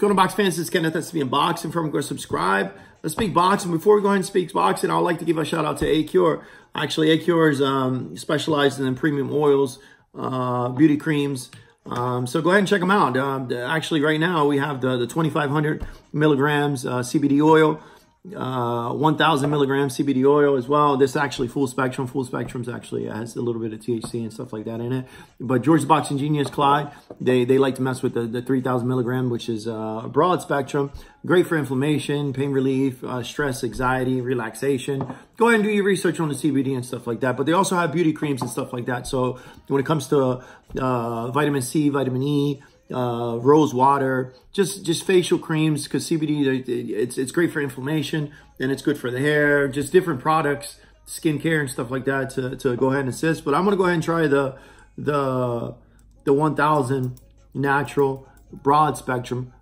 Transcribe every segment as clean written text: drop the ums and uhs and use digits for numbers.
What's going on, box fans? It's Kenneth. That's me unboxing from. Go subscribe. Let's speak boxing. Before we go ahead and speak boxing, I'd like to give a shout out to Acure. Actually, Acure is specialized in premium oils, beauty creams. So go ahead and check them out. Actually, right now we have the 2,500 milligrams CBD oil, 1,000 milligrams CBD oil as well. This is actually full spectrum. Full spectrum's actually has a little bit of THC and stuff like that in it. But George's Boxing Genius, Clyde, they like to mess with the 3,000 milligram, which is broad spectrum. Great for inflammation, pain relief, stress, anxiety, relaxation. Go ahead and do your research on the CBD and stuff like that. But they also have beauty creams and stuff like that. So when it comes to vitamin C, vitamin E, rose water, just facial creams, because CBD, it's great for inflammation and it's good for the hair, just different products, skincare and stuff like that to go ahead and assist. But I'm going to go ahead and try the 1,000 natural broad spectrum,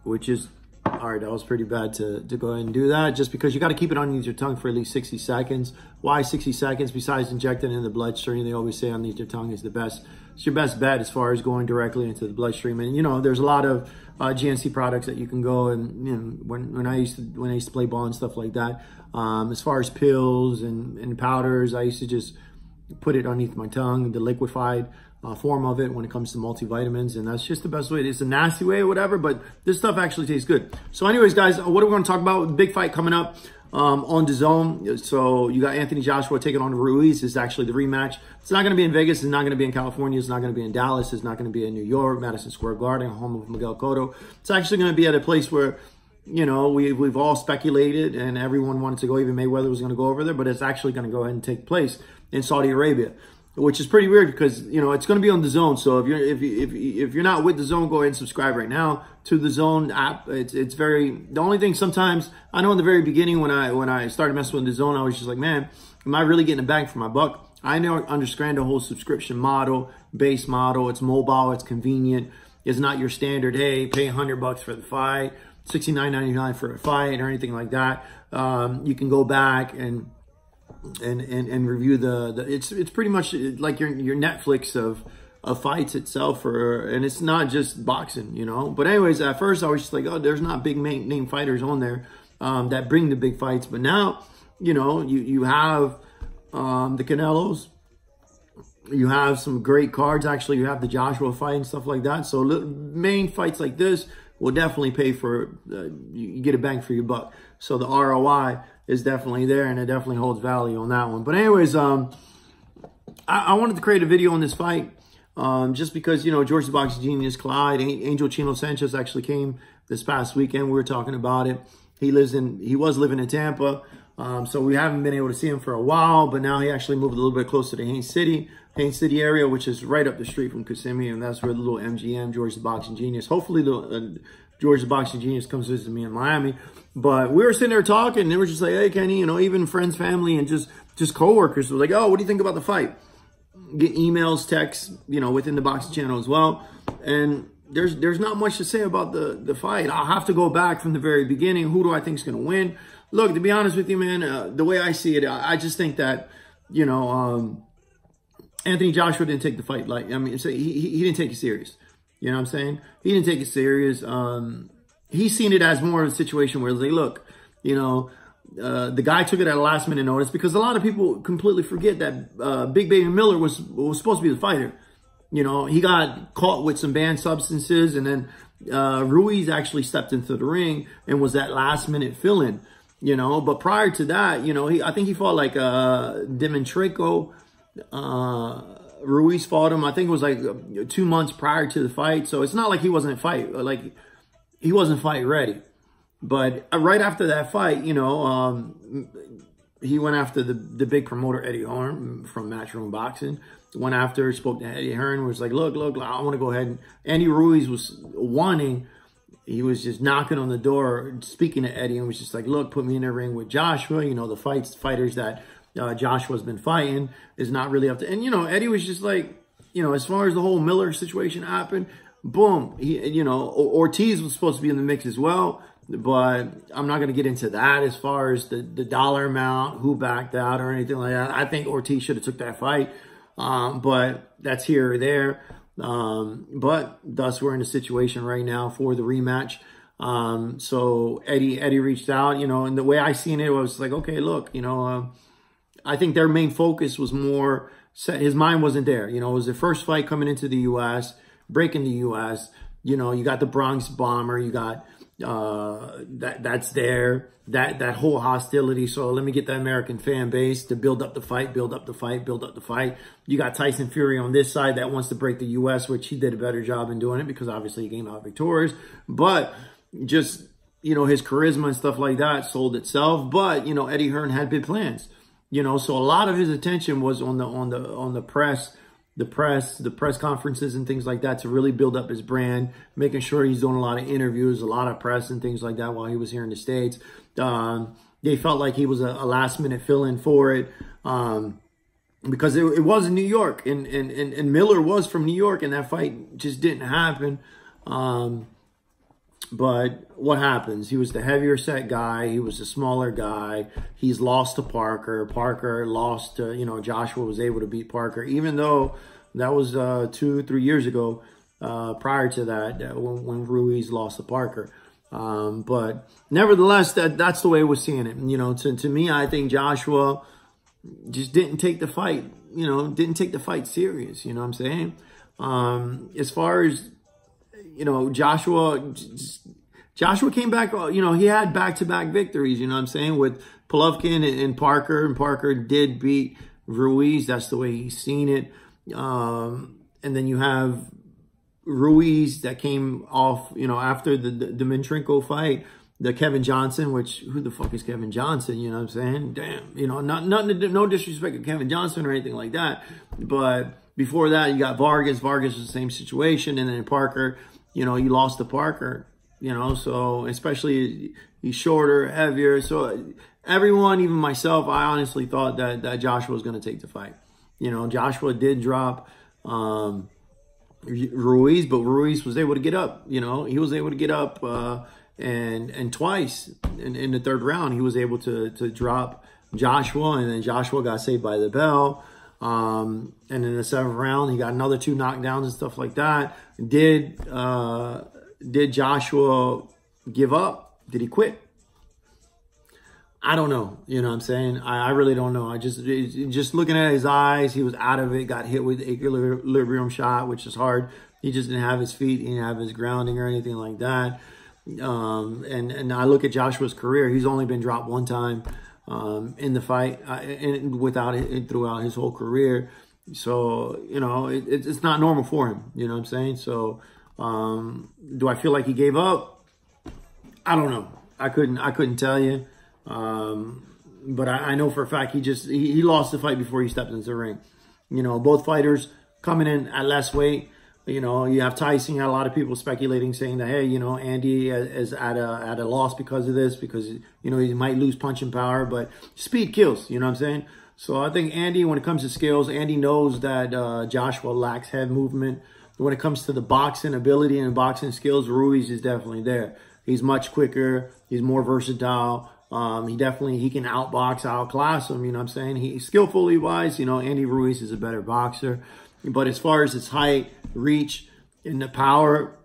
which is, all right, that was pretty bad to go ahead and do that, just because you got to keep it underneath your tongue for at least 60 seconds. Why 60 seconds? Besides injecting it in the bloodstream, they always say underneath your tongue is the best. It's your best bet as far as going directly into the bloodstream. And, you know, there's a lot of GNC products that you can go and, you know, when I used to play ball and stuff like that, as far as pills and powders, I used to just put it underneath my tongue, the liquefied form of it when it comes to multivitamins, and that's just the best way. It's a nasty way or whatever, but this stuff actually tastes good. So anyways, guys, what are we going to talk about? Big fight coming up on DAZN. So you got Anthony Joshua taking on Ruiz. It's actually the rematch. It's not going to be in Vegas. It's not going to be in California. It's not going to be in Dallas. It's not going to be in New York, Madison Square Garden, home of Miguel Cotto. It's actually going to be at a place where, you know, we've all speculated and everyone wanted to go. Even Mayweather was going to go over there, but it's actually going to go ahead and take place in Saudi Arabia, which is pretty weird because, you know, it's going to be on DAZN. So if you're not with DAZN, go ahead and subscribe right now to the DAZN app. It's very, the only thing sometimes, I know in the very beginning when I started messing with DAZN, I was just like, man, am I really getting a bang for my buck? I know, understand the whole subscription model, base model. It's mobile, it's convenient. It's not your standard, hey, pay $100 for the fight, $69.99 for a fight or anything like that. You can go back and review it's pretty much like your Netflix of fights itself, and it's not just boxing, you know. But anyways, at first I was just like, oh, there's not big name fighters on there that bring the big fights. But now, you know, you have the Canelos, you have some great cards. Actually, you have the Joshua fight and stuff like that. So main fights like this will definitely pay for, you get a bang for your buck. So the ROI is definitely there, and it definitely holds value on that one. But anyways, I wanted to create a video on this fight just because, you know, George's Boxing Genius, Clyde, Angel Chino Sanchez actually came this past weekend. We were talking about it. He was living in Tampa, so we haven't been able to see him for a while, but now he actually moved a little bit closer to Haines City area, which is right up the street from Kissimmee, and that's where the little MGM, George's Boxing Genius, hopefully George the Boxing Genius comes visit me in Miami. But we were sitting there talking, and they were just like, hey, Kenny, you know, even friends, family, and just coworkers were like, oh, what do you think about the fight? Get emails, texts, you know, within the boxing channel as well. And there's not much to say about the fight. I'll have to go back from the very beginning. Who do I think is going to win? Look, to be honest with you, man, the way I see it, I just think that, you know, Anthony Joshua didn't take the fight like, I mean, he didn't take it serious. You know what I'm saying? He didn't take it serious. He's seen it as more of a situation where it's like, look, you know, the guy took it at a last minute notice, because a lot of people completely forget that Big Baby Miller was supposed to be the fighter. You know, he got caught with some banned substances, and then Ruiz actually stepped into the ring and was that last minute fill-in, you know. But prior to that, you know, I think he fought like Dimitrenko. Ruiz fought him, I think it was like 2 months prior to the fight. So it's not like he wasn't fight ready. But right after that fight, you know, he went after the big promoter, Eddie Hearn from Matchroom Boxing. Went after, spoke to Eddie Hearn, was like, look, I want to go ahead. And Andy Ruiz was wanting, he was just knocking on the door, speaking to Eddie, and was just like, look, put me in the ring with Joshua. You know, the fighters that Joshua's been fighting is not really up to, and, you know, Eddie was just like, you know, as far as the whole Miller situation happened, boom, you know, Ortiz was supposed to be in the mix as well, but I'm not going to get into that as far as the dollar amount, who backed out or anything like that. I think Ortiz should have took that fight, but that's here or there. But thus we're in a situation right now for the rematch. So Eddie reached out, and the way I seen it was like, okay, look, I think their main focus was more, his mind wasn't there. It was their first fight coming into the U.S., breaking the U.S. You got the Bronx Bomber, you got that's there, that whole hostility. So let me get the American fan base to build up the fight, build up the fight, build up the fight. You got Tyson Fury on this side that wants to break the U.S., which he did a better job in doing it because obviously he came out victorious. But just, his charisma and stuff like that sold itself. But, Eddie Hearn had big plans, so a lot of his attention was on the press, the press conferences and things like that to really build up his brand, making sure he's doing a lot of interviews, a lot of press and things like that while he was here in the States. They felt like he was a last minute fill-in for it. Because it was in New York and Miller was from New York and that fight just didn't happen. But what happens? He was the heavier set guy. He was the smaller guy. He's lost to Parker. Parker lost to, Joshua was able to beat Parker, even though that was 2-3 years ago, prior to that, when Ruiz lost to Parker. But nevertheless, that's the way we're seeing it. To me, I think Joshua just didn't take the fight, didn't take the fight serious. You know what I'm saying? As far as, Joshua came back, he had back-to-back victories, you know what I'm saying, with Polovkin and Parker did beat Ruiz. That's the way he's seen it. And then you have Ruiz that came off, after the Dimitrenko fight, the Kevin Johnson, which, who the fuck is Kevin Johnson, you know what I'm saying? Damn, no disrespect to Kevin Johnson or anything like that. But before that, you got Vargas. Vargas was the same situation. And then Parker, you lost to Parker, so especially he's shorter, heavier. So everyone, even myself, I honestly thought that Joshua was going to take the fight. Joshua did drop Ruiz, but Ruiz was able to get up. He was able to get up and twice in the third round, he was able to drop Joshua, and then Joshua got saved by the bell. And in the seventh round, he got another 2 knockdowns and stuff like that. Did Joshua give up? Did he quit? I don't know. You know what I'm saying? I really don't know. Just looking at his eyes, he was out of it, got hit with the equilibrium shot, which is hard. He just didn't have his feet, he didn't have his grounding or anything like that. And I look at Joshua's career, he's only been dropped 1 time in the fight, and without it throughout his whole career. So, it's not normal for him. You know what I'm saying? So, do I feel like he gave up? I don't know. I couldn't tell you. But I know for a fact he lost the fight before he stepped into the ring. Both fighters coming in at less weight. You have Tyson. You had a lot of people speculating, saying that, hey, Andy is at a loss because of this, because, he might lose punching power, but speed kills, you know what I'm saying? So I think Andy, when it comes to skills, Andy knows that Joshua lacks head movement. When it comes to the boxing ability and boxing skills, Ruiz is definitely there. He's much quicker. He's more versatile. He can outbox, outclass him, you know what I'm saying? He's skillfully wise, Andy Ruiz is a better boxer. But as far as his height, reach, and the power,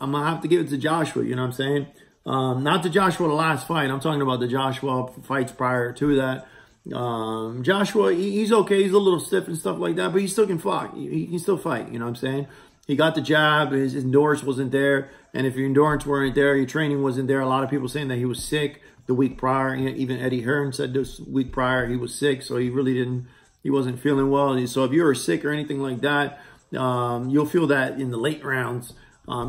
I'm going to have to give it to Joshua, you know what I'm saying? Not to Joshua the last fight. I'm talking about the Joshua fights prior to that. Joshua, he's okay. He's a little stiff and stuff like that, but he still can fight. He can still fight, you know what I'm saying? He got the jab. His endurance wasn't there. And if your endurance weren't there, your training wasn't there. A lot of people saying that he was sick the week prior. Even Eddie Hearn said this week prior he was sick, so he wasn't feeling well. So if you were sick or anything like that, you'll feel that in the late rounds,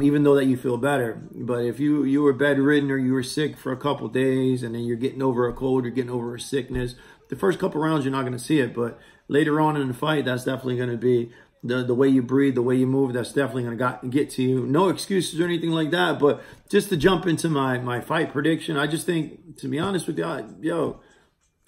even though that you feel better. But if you were bedridden or you were sick for a couple days and then you're getting over a cold, you're getting over a sickness, the first couple rounds you're not going to see it. But later on in the fight, that's definitely going to be the way you breathe, the way you move. That's definitely going to get to you. No excuses or anything like that. But just to jump into my fight prediction, I just think, to be honest with you,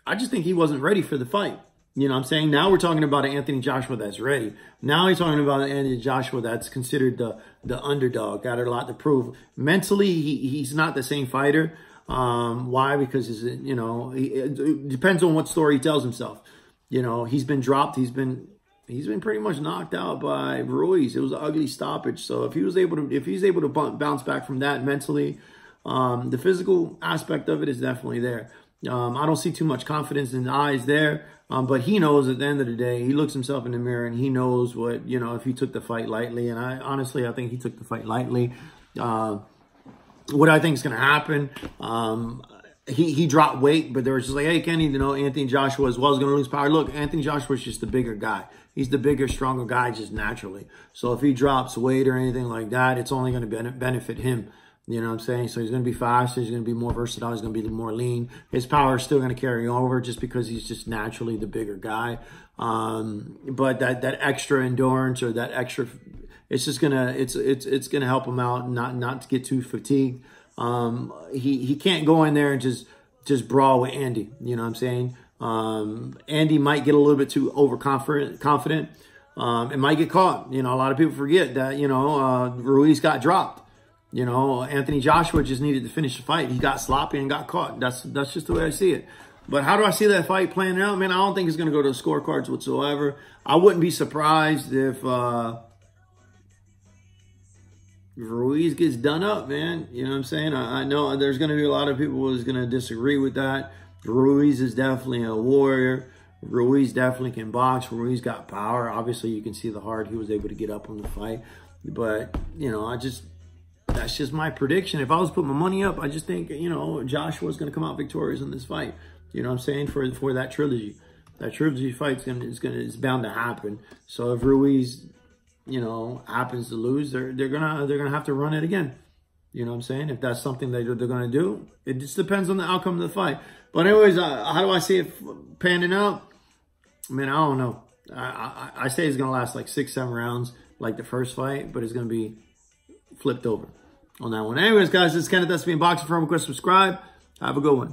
I just think he wasn't ready for the fight. You know what I'm saying? Now we're talking about an Anthony Joshua that's ready. Now he's talking about an Anthony Joshua that's considered the underdog, got a lot to prove. Mentally, he's not the same fighter. Why? Because, it depends on what story he tells himself. He's been dropped. He's been he's been pretty much knocked out by Ruiz. It was an ugly stoppage. So if he's able to bounce back from that mentally, the physical aspect of it is definitely there. I don't see too much confidence in the eyes there, but he knows at the end of the day, he looks himself in the mirror and he knows what, you know, if he took the fight lightly. And I think he took the fight lightly. What I think is going to happen, he dropped weight, but they were just like, hey, Kenny, you know, Anthony Joshua as well is going to lose power. Look, Anthony Joshua is just the bigger guy. He's the bigger, stronger guy just naturally. So if he drops weight or anything like that, it's only going to benefit him. You know what I'm saying? So he's going to be faster. He's going to be more versatile. He's going to be more lean. His power is still going to carry over just because he's just naturally the bigger guy. But that extra endurance or that extra, it's just going to, it's going to help him out not to get too fatigued. He can't go in there and just brawl with Andy. You know what I'm saying? Andy might get a little bit too confident. It might get caught. You know, a lot of people forget that, you know, Ruiz got dropped. You know, Anthony Joshua just needed to finish the fight. He got sloppy and got caught. That's just the way I see it. But how do I see that fight playing out? Man, I don't think it's going to go to the scorecards whatsoever. I wouldn't be surprised if Ruiz gets done up, man. You know what I'm saying? I know there's going to be a lot of people who's going to disagree with that. Ruiz is definitely a warrior. Ruiz definitely can box. Ruiz got power. Obviously, you can see the heart he was able to get up on the fight. But, you know, that's just my prediction. If I was putting my money up, I just think, you know, Joshua's going to come out victorious in this fight. You know what I'm saying? For that trilogy. That trilogy fight is bound to happen. So if Ruiz, you know, happens to lose, they're gonna have to run it again. You know what I'm saying? If that's something that they're gonna do, it just depends on the outcome of the fight. But anyways, how do I see it panning out? I mean, I don't know. I say it's gonna last like 6-7 rounds, like the first fight, but it's gonna be flipped over on that one. Anyways, guys, this is Kenneth, that's me in Boxing Forum. Subscribe. Have a good one.